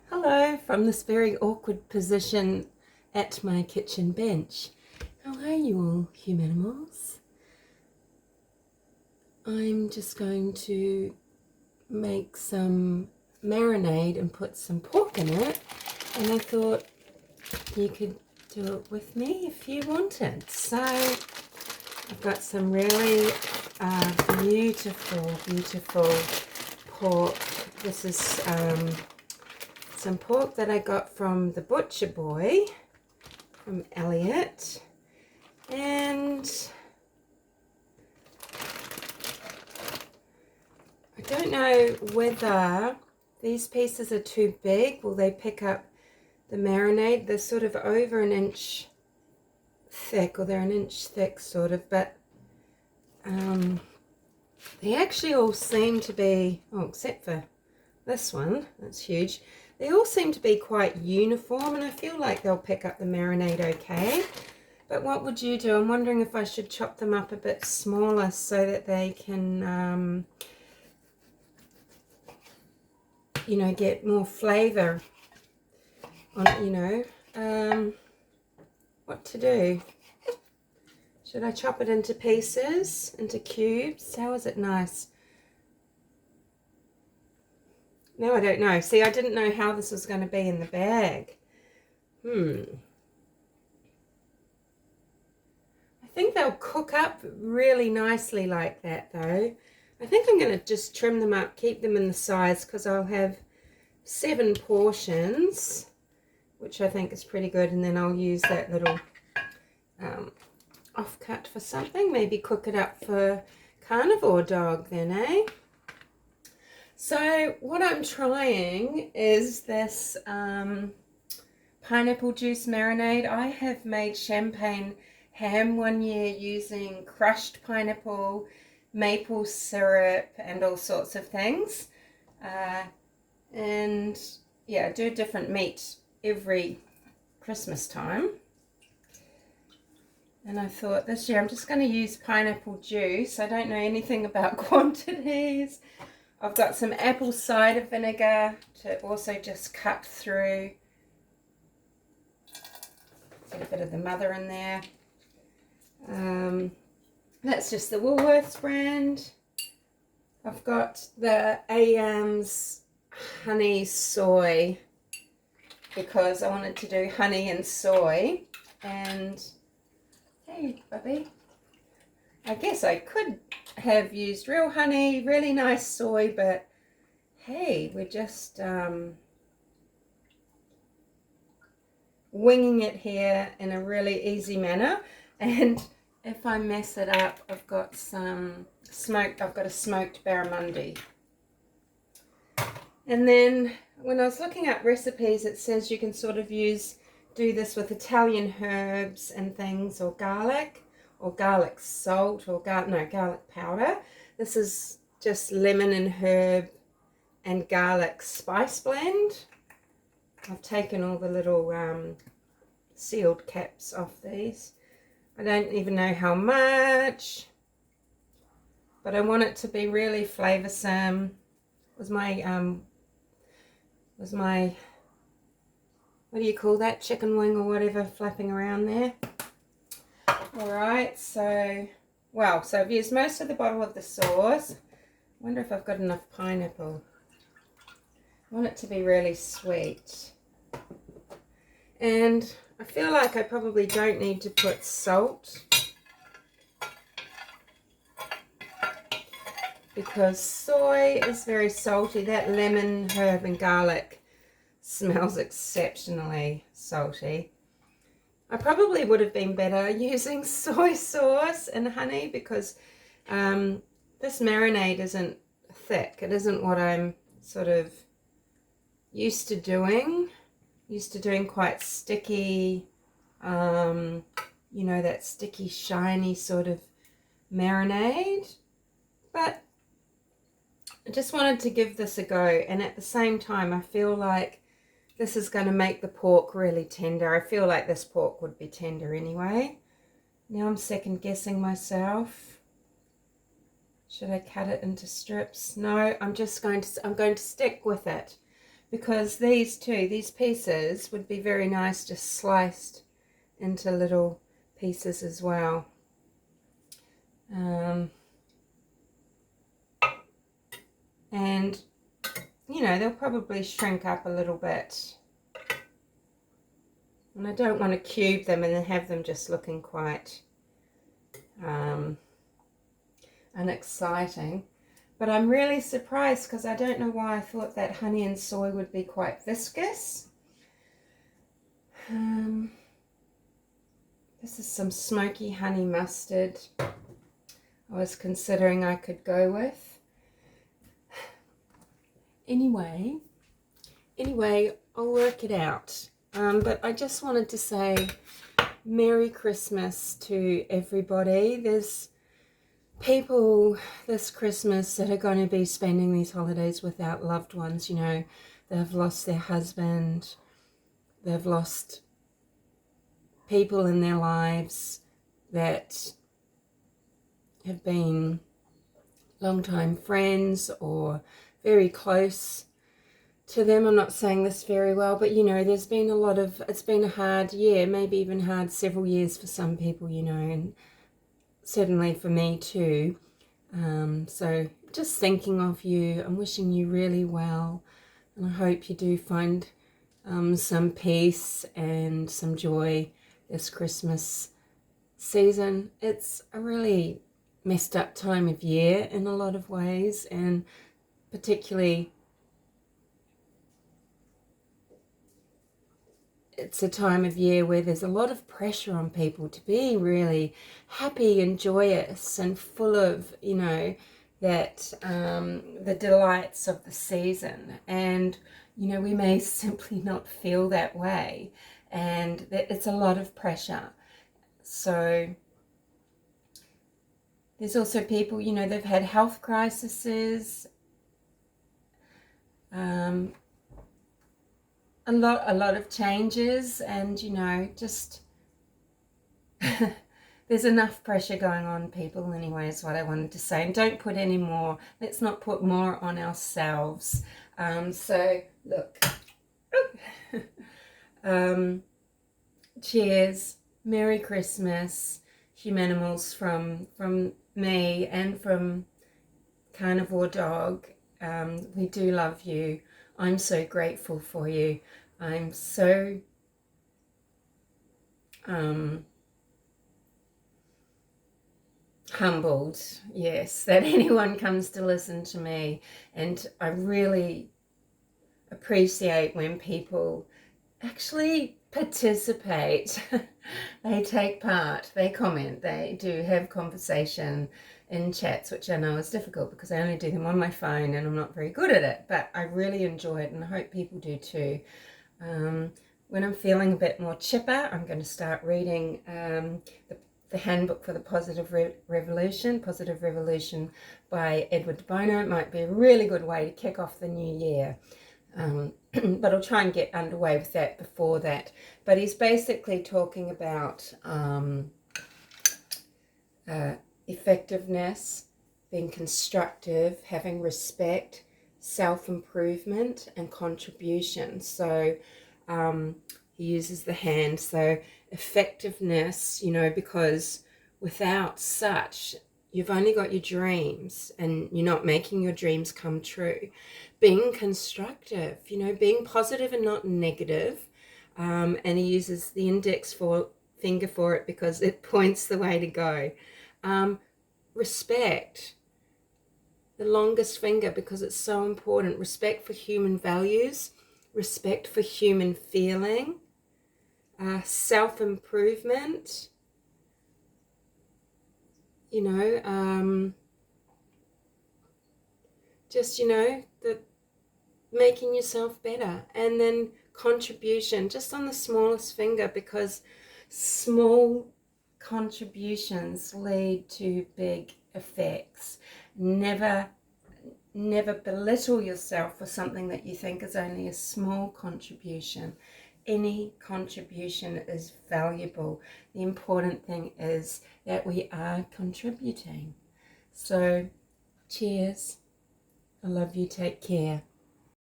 Hello from this very awkward position at my kitchen bench. How are you all, humanimals? I'm just going to make some marinade and put some pork in it, and I thought you could do it with me if you wanted. So I've got some really beautiful pork. This is some pork that I got from the butcher boy, from Elliot, and I don't know whether these pieces are too big. Will they pick up the marinade? They're sort of over an inch thick, or they're an inch thick sort of, but they actually all seem to be, oh, except for this one, that's huge. They all seem to be quite uniform, and I feel like they'll pick up the marinade okay. But what would you do? I'm wondering if I should chop them up a bit smaller so that they can, you know, get more flavour on, you know, what to do. Should I chop it into pieces, into cubes? How is it nice? No, I don't know. See, I didn't know how this was going to be in the bag. I think they'll cook up really nicely like that, though. I think I'm going to just trim them up, keep them in the size, because I'll have 7 portions, which I think is pretty good, and then I'll use that little offcut for something. Maybe cook it up for carnivore dog then, eh? So what I'm trying is this pineapple juice marinade. I have made champagne ham one year using crushed pineapple, maple syrup, and all sorts of things. And yeah, I do different meat every Christmas time. And I thought this year I'm just going to use pineapple juice. I don't know anything about quantities. I've got some apple cider vinegar to also just cut through. Get a bit of the mother in there. That's just the Woolworths brand. I've got the AM's honey soy because I wanted to do honey and soy. And hey, Bubby, I guess I could have used real honey, really nice soy, but hey, we're just winging it here in a really easy manner. And if I mess it up, I've got a smoked barramundi. And then when I was looking up recipes, it says you can sort of do this with Italian herbs and things, or garlic salt, or garlic powder. This is just lemon and herb and garlic spice blend. I've taken all the little sealed caps off these. I don't even know how much, but I want it to be really flavoursome. Was my what do you call that, chicken wing or whatever flapping around there. Alright, so I've used most of the bottle of the sauce. I wonder if I've got enough pineapple. I want it to be really sweet. And I feel like I probably don't need to put salt, because soy is very salty. That lemon, herb and garlic smells exceptionally salty. I probably would have been better using soy sauce and honey, because this marinade isn't thick. It isn't what I'm sort of used to doing. Used to doing quite sticky, you know, that sticky, shiny sort of marinade. But I just wanted to give this a go, and at the same time I feel like this is going to make the pork really tender. I feel like this pork would be tender anyway. Now I'm second guessing myself. Should I cut it into strips? No, I'm going to stick with it, because these pieces would be very nice just sliced into little pieces as well. And you know, they'll probably shrink up a little bit, and I don't want to cube them and then have them just looking quite unexciting. But I'm really surprised because I don't know why I thought that honey and soy would be quite viscous. This is some smoky honey mustard I was considering I could go with. Anyway, I'll work it out. But I just wanted to say Merry Christmas to everybody. There's people this Christmas that are going to be spending these holidays without loved ones. You know, they've lost their husband, they've lost people in their lives that have been long-time friends or very close to them. I'm not saying this very well, but you know, there's been it's been a hard year, maybe even hard several years for some people, you know, and certainly for me too. So just thinking of you, I'm wishing you really well, and I hope you do find some peace and some joy this Christmas season. It's a really messed up time of year in a lot of ways, and particularly it's a time of year where there's a lot of pressure on people to be really happy and joyous and full of, you know, that the delights of the season. And, you know, we may simply not feel that way, and it's a lot of pressure. So there's also people, you know, they've had health crises, a lot of changes, and you know, just there's enough pressure going on, people, anyway, is what I wanted to say. And don't put any more, let's not put more on ourselves. So look, cheers, Merry Christmas, Humanimals, from me and from Carnivore Dog. We do love you. I'm so grateful for you. I'm so humbled, yes, that anyone comes to listen to me, and I really appreciate when people actually participate. They take part, they comment, they do have conversation in chats, which I know is difficult because I only do them on my phone and I'm not very good at it, but I really enjoy it, and I hope people do too. When I'm feeling a bit more chipper, I'm going to start reading the handbook for the Positive Revolution by Edward de Bono. It might be a really good way to kick off the new year. But I'll try and get underway with that before that. But he's basically talking about effectiveness, being constructive, having respect, self-improvement, and contribution. So he uses the hand. So effectiveness, you know, because without such, you've only got your dreams and you're not making your dreams come true. Being constructive, you know, being positive and not negative. And he uses the index finger for it because it points the way to go. Respect, the longest finger, because it's so important. Respect for human values, respect for human feeling, self-improvement, you know, just, you know, the making yourself better. And then contribution, just on the smallest finger, because small contributions lead to big effects. Never belittle yourself for something that you think is only a small contribution. Any contribution is valuable. The important thing is that we are contributing. So cheers. I love you. Take care.